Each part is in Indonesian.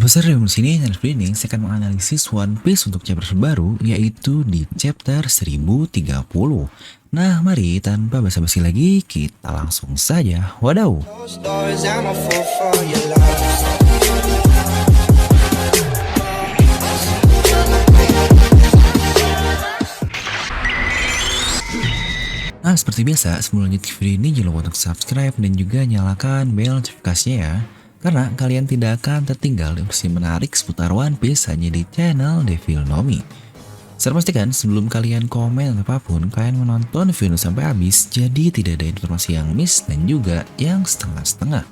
Besar di sini Netflix saya akan menganalisis One Piece untuk chapter terbaru, yaitu di chapter 1030. Nah, mari tanpa basa-basi lagi, kita langsung saja. Wadaw! Nah, seperti biasa, sebelum lanjut ke video ini jangan lupa untuk subscribe dan juga nyalakan bel notifikasinya ya. Karena kalian tidak akan tertinggal informasi menarik seputar One Piece hanya di channel Devil Nomi. Saya pastikan sebelum kalian komen atau apapun, kalian menonton video ini sampai habis, jadi tidak ada informasi yang miss dan juga yang setengah-setengah.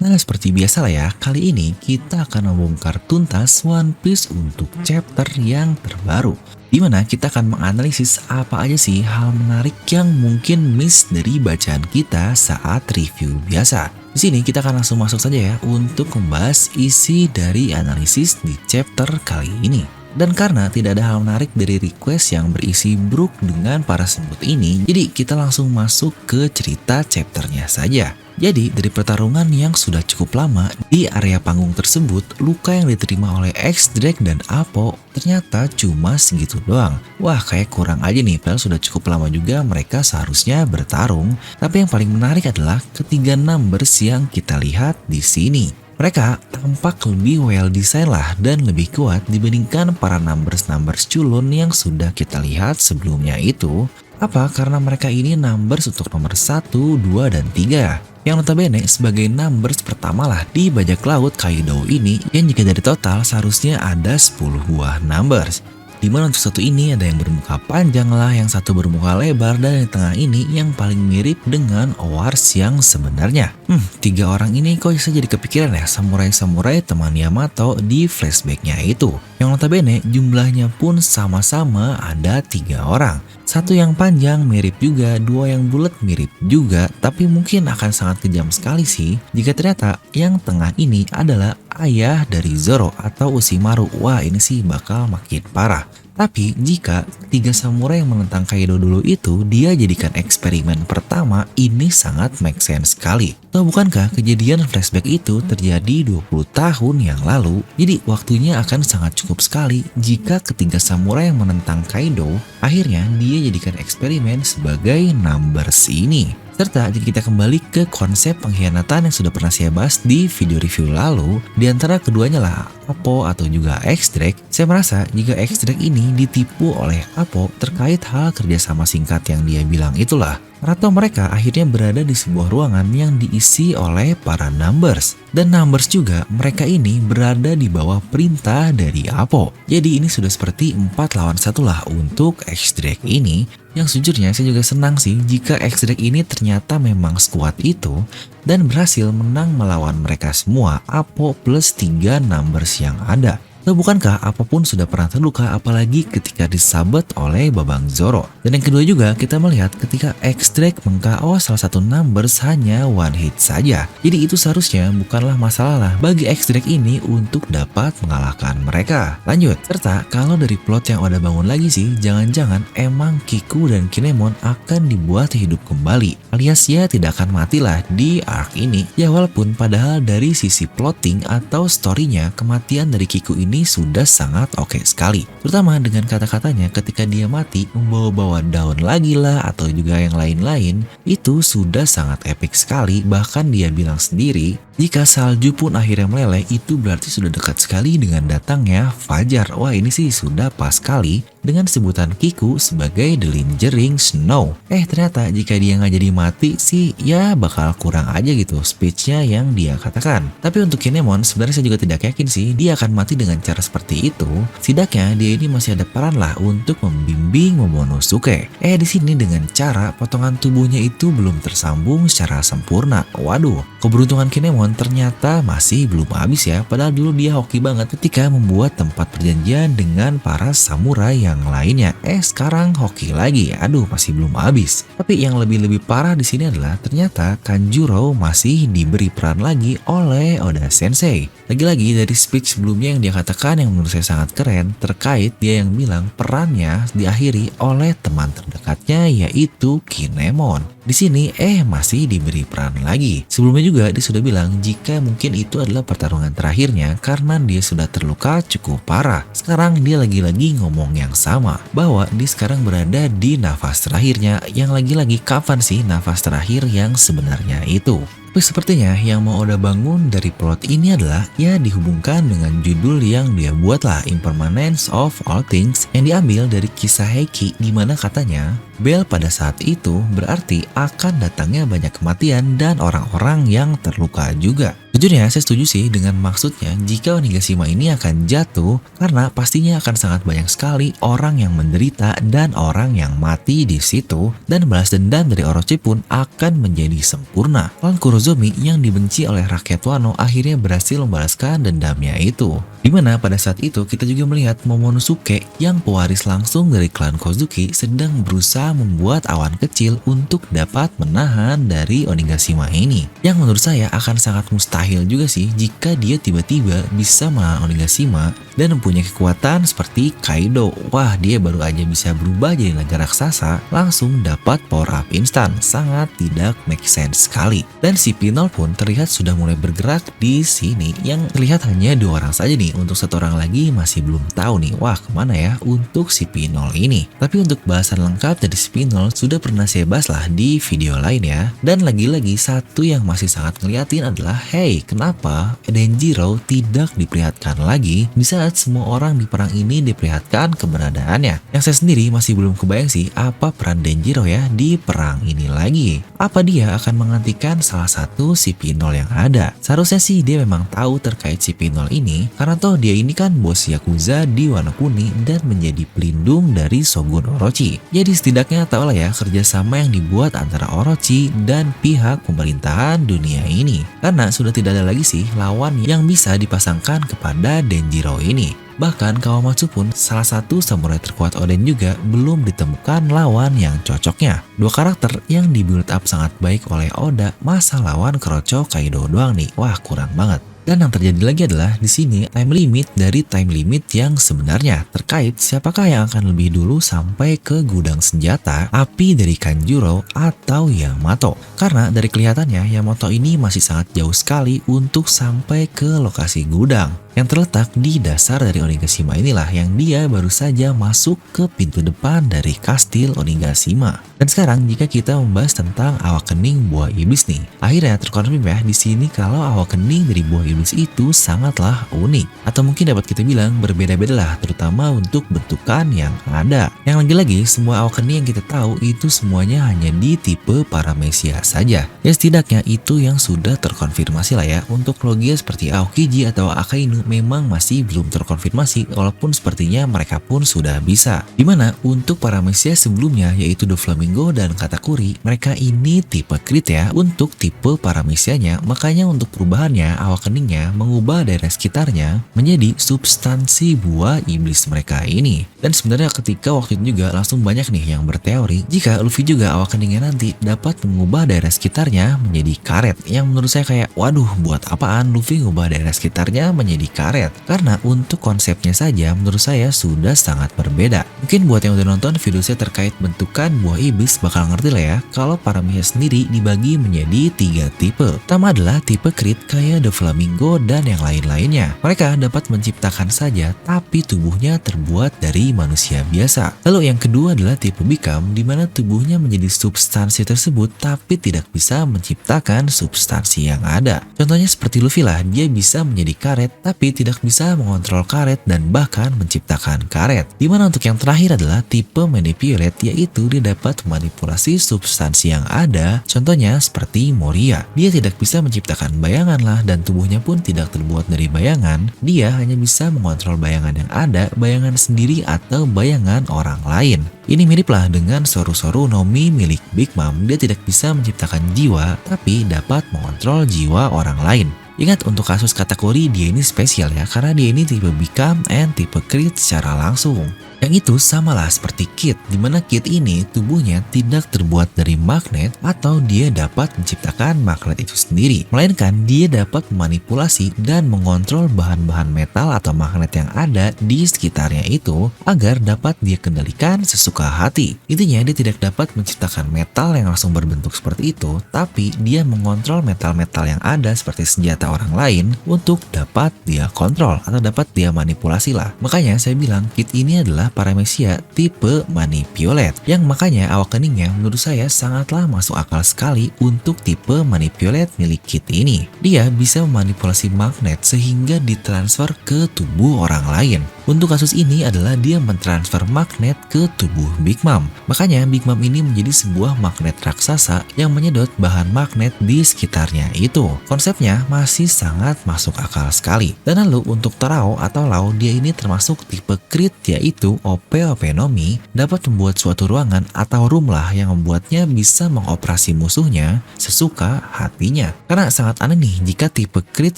Nah, seperti biasa lah ya, kali ini kita akan membongkar tuntas One Piece untuk chapter yang terbaru. Dimana kita akan menganalisis apa aja sih hal menarik yang mungkin miss dari bacaan kita saat review biasa. Di sini kita akan langsung masuk saja ya untuk membahas isi dari analisis di chapter kali ini. Dan karena tidak ada hal menarik dari request yang berisi Brook dengan para semut ini, jadi kita langsung masuk ke cerita chapternya saja. Jadi dari pertarungan yang sudah cukup lama di area panggung tersebut, luka yang diterima oleh X-Drake dan Apo ternyata cuma segitu doang. Wah, kayak kurang aja nih, padahal sudah cukup lama juga mereka seharusnya bertarung. Tapi yang paling menarik adalah ketiga numbers yang kita lihat di sini. Mereka tampak lebih well design lah dan lebih kuat dibandingkan para numbers culun yang sudah kita lihat sebelumnya itu. Apa? Karena mereka ini numbers untuk nomor 1, 2, dan 3. Yang notabene sebagai numbers pertama lah di bajak laut Kaido ini, yang jika dari total seharusnya ada 10 buah numbers. Dimana untuk satu ini ada yang bermuka panjang lah, yang satu bermuka lebar, dan di tengah ini yang paling mirip dengan Owars yang sebenarnya. Tiga orang ini kok bisa jadi kepikiran ya samurai-samurai teman Yamato di flashbacknya itu. Yang notabene jumlahnya pun sama-sama ada 3 orang. Satu yang panjang mirip juga, dua yang bulat mirip juga, tapi mungkin akan sangat kejam sekali sih jika ternyata yang tengah ini adalah ayah dari Zoro atau Orochimaru. Wah, ini sih bakal makin parah. Tapi jika tiga samurai yang menentang Kaido dulu itu dia jadikan eksperimen pertama, ini sangat make sense sekali. Atau bukankah kejadian flashback itu terjadi 20 tahun yang lalu? Jadi waktunya akan sangat cukup sekali jika ketiga samurai yang menentang Kaido akhirnya dia jadikan eksperimen sebagai numbers ini. Serta jika kita kembali ke konsep pengkhianatan yang sudah pernah saya bahas di video review lalu, di antara keduanya lah Apo atau juga X-Drake, saya merasa jika X-Drake ini ditipu oleh Apo terkait hal kerjasama singkat yang dia bilang itulah. Atau mereka akhirnya berada di sebuah ruangan yang diisi oleh para numbers. Dan numbers juga mereka ini berada di bawah perintah dari Apo. Jadi ini sudah seperti 4 lawan 1 lah untuk X-Drake ini. Yang sejujurnya saya juga senang sih jika X-Drake ini ternyata memang sekuat itu dan berhasil menang melawan mereka semua, Apo plus 3 numbers yang ada. Atau bukankah apapun sudah pernah terluka apalagi ketika disabet oleh Babang Zoro. Dan yang kedua juga kita melihat ketika X-Drake meng-KO salah satu numbers hanya one hit saja. Jadi itu seharusnya bukanlah masalah lah bagi X-Drake ini untuk dapat mengalahkan mereka. Lanjut, serta kalau dari plot yang udah bangun lagi sih, jangan-jangan emang Kiku dan Kinemon akan dibuat hidup kembali. Alias ya tidak akan matilah di arc ini. Ya walaupun padahal dari sisi plotting atau storynya kematian dari Kiku ini sudah sangat oke sekali. Terutama dengan kata-katanya ketika dia mati membawa-bawa daun lagi lah atau juga yang lain-lain, itu sudah sangat epic sekali. Bahkan dia bilang sendiri jika salju pun akhirnya meleleh itu berarti sudah dekat sekali dengan datangnya Fajar. Wah, ini sih sudah pas sekali dengan sebutan Kiku sebagai The Lingering Snow. Ternyata jika dia nggak jadi mati sih ya bakal kurang aja gitu speechnya yang dia katakan. Tapi untuk Kinemon sebenarnya saya juga tidak yakin sih dia akan mati dengan cara seperti itu. Setidaknya dia ini masih ada peran lah untuk membimbing Momonosuke. Di sini dengan cara potongan tubuhnya itu belum tersambung secara sempurna. Waduh, keberuntungan Kinemon ternyata masih belum habis ya. Padahal dulu dia hoki banget ketika membuat tempat perjanjian dengan para samurai yang lainnya. Sekarang hoki lagi. Aduh, masih belum habis. Tapi yang lebih parah di sini adalah ternyata Kanjuro masih diberi peran lagi oleh Oda Sensei. Lagi-lagi dari speech sebelumnya yang dia katakan yang menurut saya sangat keren terkait dia yang bilang perannya diakhiri oleh teman terdekatnya yaitu Kinemon. Di sini masih diberi peran lagi. Sebelumnya juga dia sudah bilang jika mungkin itu adalah pertarungan terakhirnya karena dia sudah terluka cukup parah. Sekarang dia lagi-lagi ngomong yang sama, bahwa dia sekarang berada di nafas terakhirnya, yang lagi-lagi kapan sih nafas terakhir yang sebenarnya itu. Tapi sepertinya yang mau Oda bangun dari plot ini adalah ya dihubungkan dengan judul yang dia buatlah, Impermanence of All Things, yang diambil dari kisah Heiki, di mana katanya Bell pada saat itu berarti akan datangnya banyak kematian dan orang-orang yang terluka juga. Jujurnya saya setuju sih dengan maksudnya jika Onigashima ini akan jatuh, karena pastinya akan sangat banyak sekali orang yang menderita dan orang yang mati di situ, dan balas dendam dari Orochi pun akan menjadi sempurna. Klan Kurozomi yang dibenci oleh rakyat Wano akhirnya berhasil membalaskan dendamnya itu. Dimana pada saat itu kita juga melihat Momonosuke yang pewaris langsung dari klan Kozuki sedang berusaha membuat awan kecil untuk dapat menahan dari Onigashima ini. Yang menurut saya akan sangat mustahil juga sih jika dia tiba-tiba bisa menahan Onigashima dan mempunyai kekuatan seperti Kaido. Wah, dia baru aja bisa berubah jadi naga raksasa langsung dapat power up instan. Sangat tidak make sense sekali. Dan si Pinol pun terlihat sudah mulai bergerak di sini, yang terlihat hanya 2 orang saja nih. Untuk 1 orang lagi masih belum tahu nih, wah kemana ya untuk si Pinol ini. Tapi untuk bahasan lengkap dari si Pinol sudah pernah saya bahas lah di video lain ya. Dan lagi-lagi satu yang masih sangat ngeliatin adalah, hey, kenapa Denjiro tidak diperlihatkan lagi di saat semua orang di perang ini diperlihatkan keberadaannya. Yang saya sendiri masih belum kebayang sih apa peran Denjiro ya di perang ini lagi. Apa dia akan menggantikan salah satu si Pinol yang ada? Seharusnya sih dia memang tahu terkait si Pinol ini, karena toh dia ini kan bos Yakuza di Wano Kuni dan menjadi pelindung dari Shogun Orochi. Jadi setidaknya tahu lah ya kerjasama yang dibuat antara Orochi dan pihak pemerintahan dunia ini. Karena sudah tidak ada lagi sih lawan yang bisa dipasangkan kepada Denjiro ini. Bahkan Kawamatsu pun salah satu samurai terkuat Oden juga belum ditemukan lawan yang cocoknya. 2 karakter yang di-build up sangat baik oleh Oda, masa lawan Kroco Kaido doang nih. Wah, kurang banget. Dan yang terjadi lagi adalah di sini time limit dari time limit yang sebenarnya terkait siapakah yang akan lebih dulu sampai ke gudang senjata api dari Kanjuro atau Yamato. Karena dari kelihatannya Yamato ini masih sangat jauh sekali untuk sampai ke lokasi gudang yang terletak di dasar dari Onigashima inilah, yang dia baru saja masuk ke pintu depan dari kastil Onigashima. Dan sekarang jika kita membahas tentang awak kening buah iblis nih, akhirnya terkonfirm ya di sini kalau awak kening dari buah iblis itu sangatlah unik, atau mungkin dapat kita bilang berbeda-beda lah, terutama untuk bentukan yang ada. Yang lagi-lagi semua awak kening yang kita tahu itu semuanya hanya di tipe Paramecia saja. Ya setidaknya itu yang sudah terkonfirmasi lah ya. Untuk logia seperti Aokiji atau Akainu memang masih belum terkonfirmasi, walaupun sepertinya mereka pun sudah bisa. Dimana untuk Paramecia sebelumnya yaitu Doflamingo dan Katakuri, mereka ini tipe crit ya. Untuk tipe Paramecianya, makanya untuk perubahannya awak keningnya mengubah daerah sekitarnya menjadi substansi buah iblis mereka ini. Dan sebenarnya ketika waktu itu juga langsung banyak nih yang berteori jika Luffy juga awak keningnya nanti dapat mengubah daerah sekitarnya menjadi karet, yang menurut saya kayak waduh, buat apaan Luffy ngubah daerah sekitarnya menjadi karet? Karena untuk konsepnya saja menurut saya sudah sangat berbeda. Mungkin buat yang udah nonton video saya terkait bentukan buah iblis bakal ngerti lah ya kalau Paramecia sendiri dibagi menjadi 3 tipe. Pertama adalah tipe crit kayak Doflamingo dan yang lain-lainnya. Mereka dapat menciptakan saja tapi tubuhnya terbuat dari manusia biasa. Lalu yang kedua adalah tipe become, di mana tubuhnya menjadi substansi tersebut tapi tidak bisa menciptakan substansi yang ada. Contohnya seperti Luffy lah, dia bisa menjadi karet tapi tidak bisa mengontrol karet dan bahkan menciptakan karet. Dimana untuk yang terakhir adalah tipe manipulate, yaitu dia dapat memanipulasi substansi yang ada. Contohnya seperti Moria, dia tidak bisa menciptakan bayangan lah dan tubuhnya pun tidak terbuat dari bayangan. Dia hanya bisa mengontrol bayangan yang ada, bayangan sendiri atau bayangan orang lain. Ini mirip lah dengan Soru-Soru Nomi milik Big Mom. Dia tidak bisa menciptakan jiwa tapi dapat mengontrol jiwa orang lain. Ingat untuk kasus Katakuri dia ini spesial ya, karena dia ini tipe become and tipe crit secara langsung. Yang itu samalah seperti kit, di mana kit ini tubuhnya tidak terbuat dari magnet atau dia dapat menciptakan magnet itu sendiri, melainkan dia dapat memanipulasi dan mengontrol bahan-bahan metal atau magnet yang ada di sekitarnya itu agar dapat dia kendalikan sesuka hati. Intinya dia tidak dapat menciptakan metal yang langsung berbentuk seperti itu, tapi dia mengontrol metal-metal yang ada seperti senjata orang lain untuk dapat dia kontrol atau dapat dia manipulasi lah. Makanya saya bilang kit ini adalah paramecia tipe manipulate, yang makanya awak keningnya menurut saya sangatlah masuk akal sekali untuk tipe manipulate milik kit ini. Dia bisa memanipulasi magnet sehingga ditransfer ke tubuh orang lain. Untuk kasus ini adalah dia mentransfer magnet ke tubuh Big Mom. Makanya Big Mom ini menjadi sebuah magnet raksasa yang menyedot bahan magnet di sekitarnya itu. Konsepnya masih sangat masuk akal sekali. Dan lalu untuk Torao atau Lau, dia ini termasuk tipe crit, yaitu OP-Nomi dapat membuat suatu ruangan atau room lah yang membuatnya bisa mengoperasi musuhnya sesuka hatinya. Karena sangat aneh nih jika tipe crit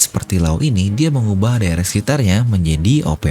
seperti Lau ini dia mengubah daerah sekitarnya menjadi OP.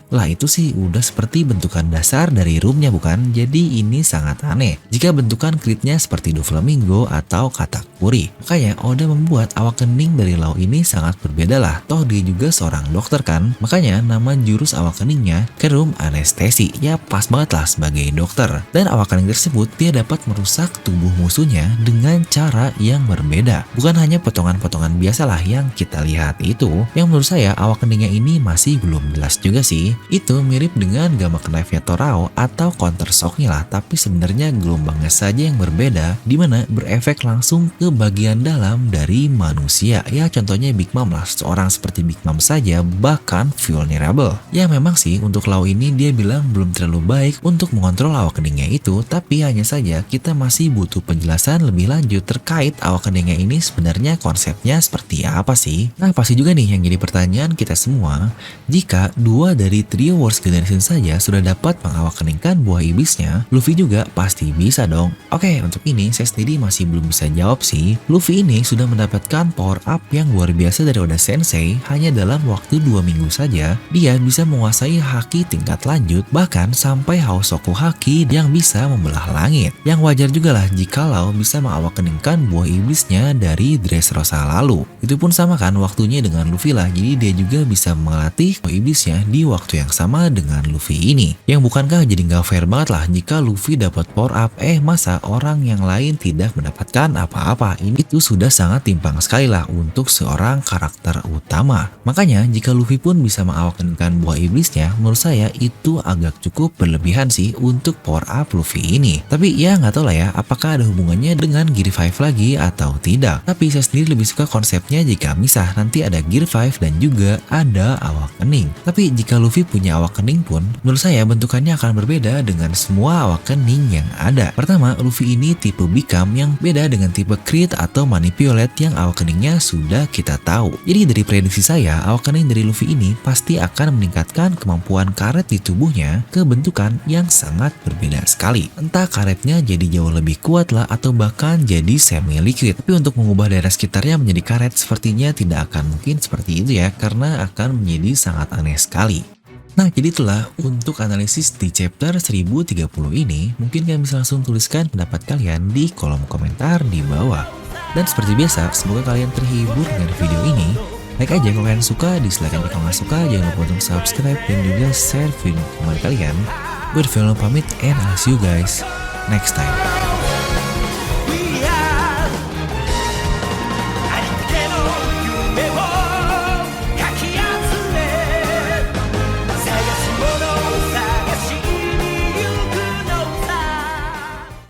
Lah itu sih udah seperti bentukan dasar dari roomnya bukan? Jadi ini sangat aneh jika bentukan critnya seperti Doflamingo atau Katakuri. Makanya Oda membuat awak kening dari Lau ini sangat berbeda lah. Toh dia juga seorang dokter kan? Makanya nama jurus awak keningnya Kerum Anestesi. Ya pas banget lah sebagai dokter. Dan awak kening tersebut dia dapat merusak tubuh musuhnya dengan cara yang berbeda. Bukan hanya potongan-potongan biasa lah yang kita lihat itu. Yang menurut saya awak keningnya ini masih belum jelas juga sih. Itu mirip dengan Gamma Knife-nya Torao atau Counter Shock-nya lah, tapi sebenarnya gelombangnya saja yang berbeda, dimana berefek langsung ke bagian dalam dari manusia. Ya contohnya Big Mom lah, seorang seperti Big Mom saja bahkan vulnerable. Ya memang sih untuk Lau ini dia bilang belum terlalu baik untuk mengontrol awak keningnya itu, tapi hanya saja kita masih butuh penjelasan lebih lanjut terkait awak keningnya ini sebenarnya konsepnya seperti apa sih. Nah pasti juga nih yang jadi pertanyaan kita semua, jika dua dari trio Worst Generation saja sudah dapat mengawak keningkan buah iblisnya, Luffy juga pasti bisa dong. Oke, untuk ini saya sendiri masih belum bisa jawab sih. Luffy ini sudah mendapatkan power up yang luar biasa dari Oda Sensei hanya dalam waktu 2 minggu saja. Dia bisa menguasai haki tingkat lanjut, bahkan sampai Hausoku Haki yang bisa membelah langit. Yang wajar juga lah jikalau bisa mengawak keningkan buah iblisnya dari Dressrosa lalu. Itu pun sama kan waktunya dengan Luffy lah, jadi dia juga bisa melatih buah iblisnya di waktu yang sama dengan Luffy ini. Yang bukankah jadi nggak fair banget lah jika Luffy dapat power up, masa orang yang lain tidak mendapatkan apa-apa. Ini itu sudah sangat timpang sekali lah untuk seorang karakter utama. Makanya jika Luffy pun bisa mengawakkan buah iblisnya, menurut saya itu agak cukup berlebihan sih untuk power up Luffy ini. Tapi ya nggak tahu lah ya apakah ada hubungannya dengan Gear 5 lagi atau tidak. Tapi saya sendiri lebih suka konsepnya jika misah nanti ada Gear 5 dan juga ada awak kening. Tapi jika Luffy punya awak kening pun, menurut saya bentukannya akan berbeda dengan semua awak kening yang ada. Pertama, Luffy ini tipe Become yang beda dengan tipe Crit atau Manipulate yang awak keningnya sudah kita tahu. Jadi dari prediksi saya, awak kening dari Luffy ini pasti akan meningkatkan kemampuan karet di tubuhnya ke bentukan yang sangat berbeda sekali. Entah karetnya jadi jauh lebih kuat lah atau bahkan jadi semi liquid. Tapi untuk mengubah daerah sekitarnya menjadi karet sepertinya tidak akan mungkin seperti itu ya, karena akan menjadi sangat aneh sekali. Nah, jadi itulah untuk analisis di chapter 1030 ini. Mungkin kalian bisa langsung tuliskan pendapat kalian di kolom komentar di bawah. Dan seperti biasa, semoga kalian terhibur dengan video ini. Like aja kalau kalian suka, dislike aja kalau nggak suka. Jangan lupa untuk subscribe dan juga share video kalian. Gue Develo pamit and I'll see you guys next time.